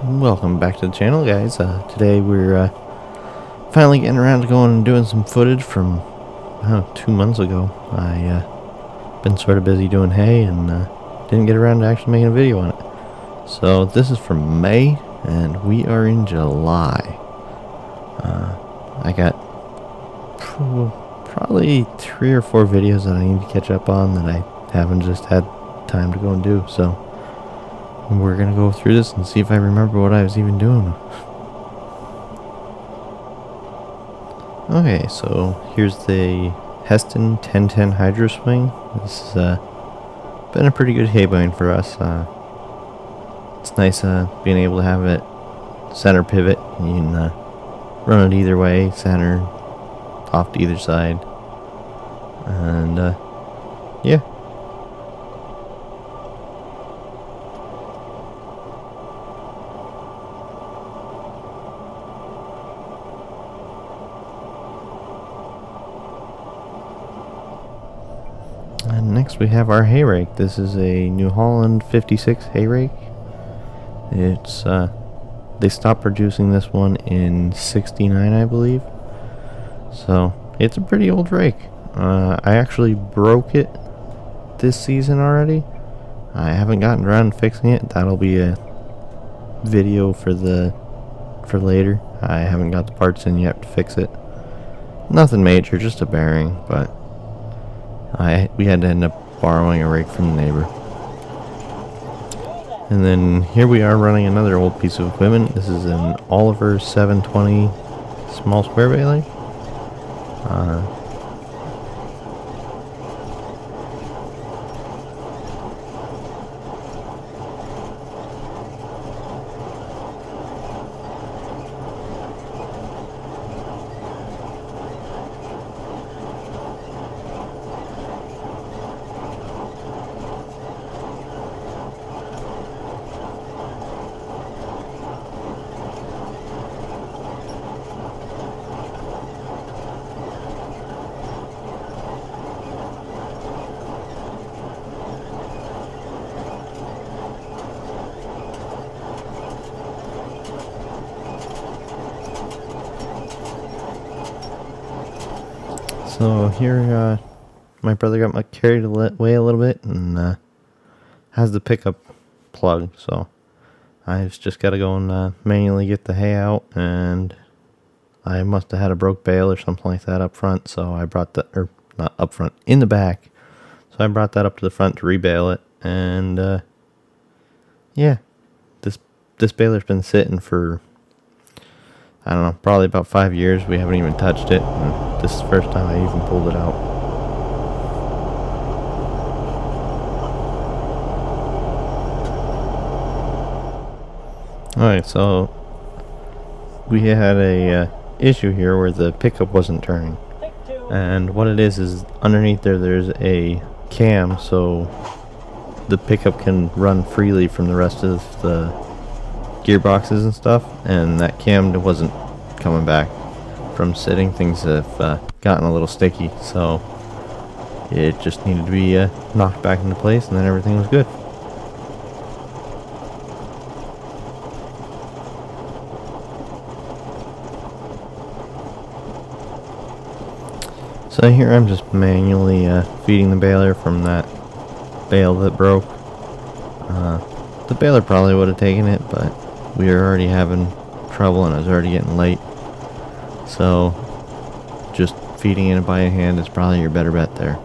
Welcome back to the channel, guys. Today we're finally getting around to going and doing some footage from 2 months ago. I been sort of busy doing hay and didn't get around to actually making a video on it. So this is from May and we are in July. I got probably 3 or 4 videos that I need to catch up on that I haven't just had time to go and do. So we're gonna go through this and see if I remember what I was even doing. Okay, so here's the Hesston 1010 Hydro Swing. This has been a pretty good haybine for us. It's nice being able to have it center pivot. You can run it either way, center, off to either side. And yeah. And next we have our hay rake. This is a New Holland 56 hay rake. It's they stopped producing this one in '69, I believe. So it's a pretty old rake. I actually broke it this season already. I haven't gotten around to fixing it. That'll be a video for later. I haven't got the parts in yet to fix it. Nothing major, just a bearing, but we had to end up borrowing a rake from the neighbor. And then here we are running another old piece of equipment. This is an Oliver 720 small square baler. So here, my brother got carried away a little bit and has the pickup plug. So I've just got to go and manually get the hay out, and I must have had a broke bale or something like that up front. So I brought that, or not up front, in the back. So I brought that up to the front to rebale it, and yeah, this baler's been sitting for, I don't know, probably about 5 years. We haven't even touched it, and this is the first time I even pulled it out. Alright, so we had a issue here where the pickup wasn't turning. And what it is underneath there's a cam, so the pickup can run freely from the rest of the gearboxes and stuff, and that cam wasn't coming back from sitting. Things have gotten a little sticky, so it just needed to be knocked back into place, and then everything was good. So here I'm just manually feeding the baler from that bale that broke. The baler probably would have taken it, but we were already having trouble and it was already getting late. So just feeding it by hand is probably your better bet there.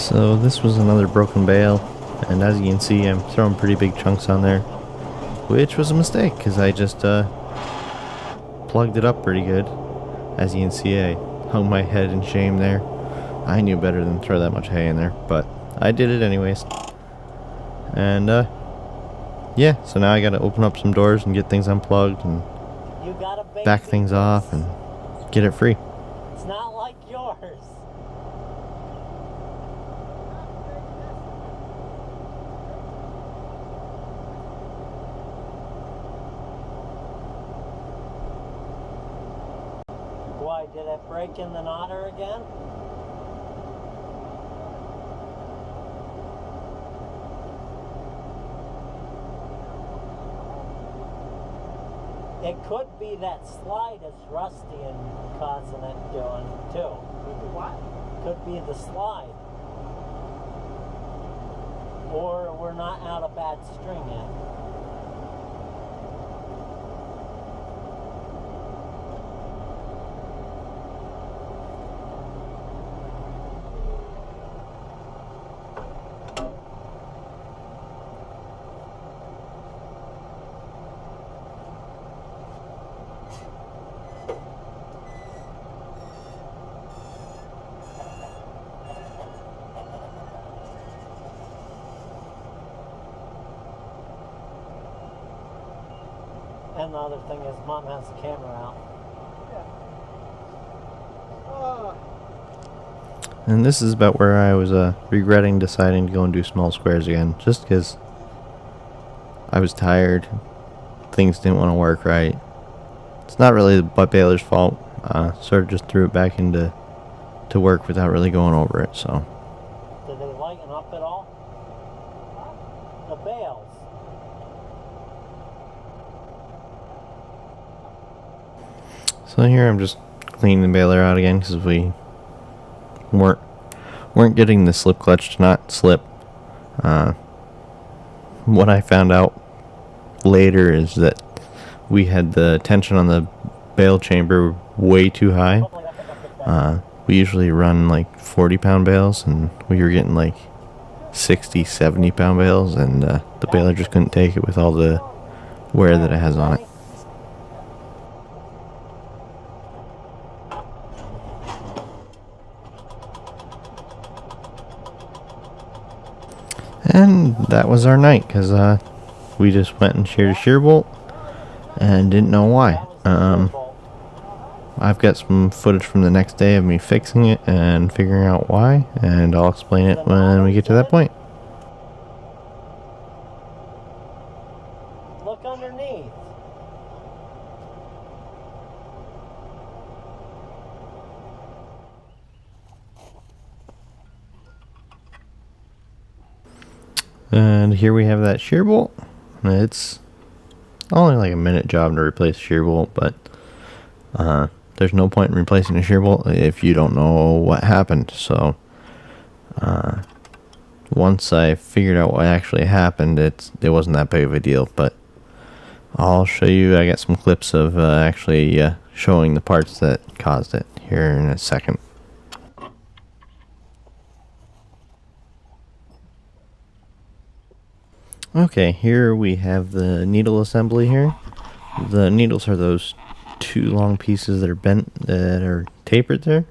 So this was another broken bale, and as you can see I'm throwing pretty big chunks on there, which was a mistake because I just plugged it up pretty good. As you can see, I hung my head in shame there. I knew better than throw that much hay in there, but I did it anyways. And yeah, so now I gotta open up some doors and get things unplugged and back things off and get it free. It's not like yours. Why, did it break in the knotter again? It could be that slide is rusty and causing it doing too. Could be what? Could be the slide. Or we're not out of bad string yet. And the other thing is, Mom has the camera out. And this is about where I was regretting deciding to go and do small squares again, just because I was tired, things didn't want to work right. It's not really the butt baler's fault. Sort of just threw it back into work without really going over it. So. Did they lighten up at all? The bales. So here I'm just cleaning the baler out again because we weren't getting the slip clutch to not slip. What I found out later is that we had the tension on the bale chamber way too high. We usually run like 40-pound bales, and we were getting like 60, 70-pound bales, and the baler just couldn't take it with all the wear that it has on it. And that was our night, because we just went and sheared a shear bolt and didn't know why. I've got some footage from the next day of me fixing it and figuring out why, and I'll explain it when we get to that point. Look underneath. And here we have that shear bolt. It's only like a minute job to replace a shear bolt, but there's no point in replacing a shear bolt if you don't know what happened. So once I figured out what actually happened, it wasn't that big of a deal. But I'll show you. I got some clips of actually showing the parts that caused it here in a second. Okay, here we have the needle assembly here. The needles are those two long pieces that are bent, that are tapered there.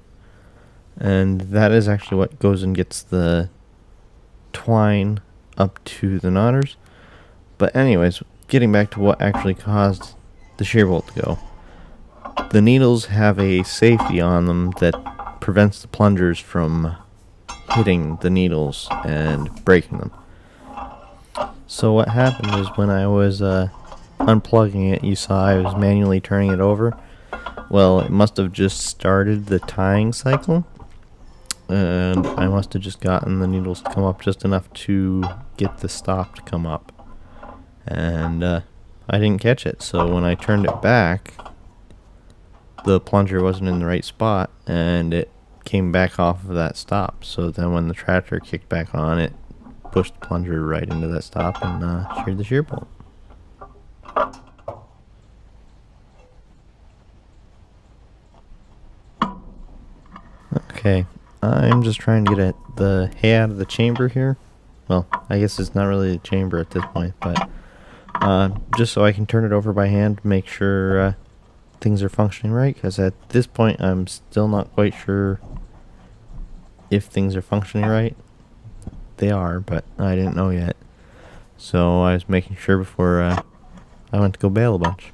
And that is actually what goes and gets the twine up to the knotters. But anyways, getting back to what actually caused the shear bolt to go. The needles have a safety on them that prevents the plungers from hitting the needles and breaking them. So what happened is when I was unplugging it, you saw I was manually turning it over. Well, it must have just started the tying cycle, and I must have just gotten the needles to come up just enough to get the stop to come up, and I didn't catch it. So when I turned it back, the plunger wasn't in the right spot, and it came back off of that stop. So then when the tractor kicked back on, it pushed the plunger right into that stop and sheared the shear bolt. Okay, I'm am just trying to get the hay out of the chamber here. Well, I guess it's not really a chamber at this point, but just so I can turn it over by hand, make sure things are functioning right, because at this point I'm still not quite sure if things are functioning right. They are, but I didn't know yet. So I was making sure before I went to go bale a bunch.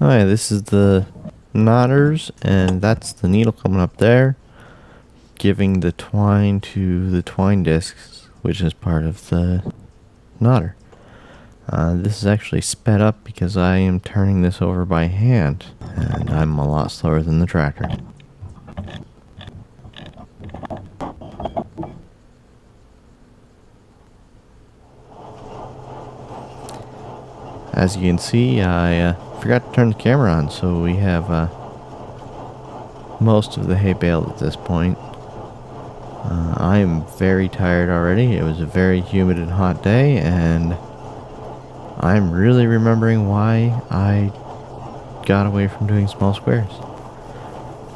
Alright, this is the knotters, and that's the needle coming up there, giving the twine to the twine discs, which is part of the knotter. This is actually sped up because I am turning this over by hand, and I'm a lot slower than the tractor. As you can see, I forgot to turn the camera on, so we have most of the hay baled at this point. I am very tired already. It was a very humid and hot day, and I'm really remembering why I got away from doing small squares.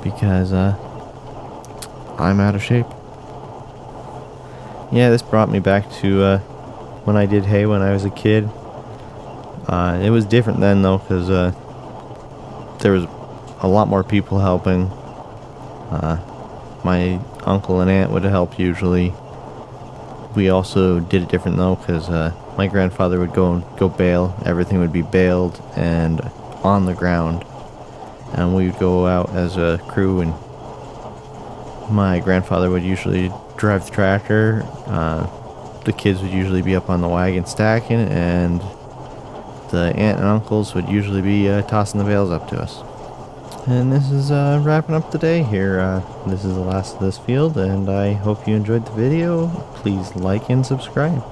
Because I'm out of shape. Yeah, this brought me back to when I did hay when I was a kid. It was different then though, because there was a lot more people helping. My uncle and aunt would help usually. We also did it different though, because my grandfather would go bale. Everything would be baled and on the ground, and we would go out as a crew, and my grandfather would usually drive the tractor. The kids would usually be up on the wagon stacking, and the aunt and uncles would usually be tossing the bales up to us. And this is wrapping up the day here. This is the last of this field, and I hope you enjoyed the video. Please like and subscribe.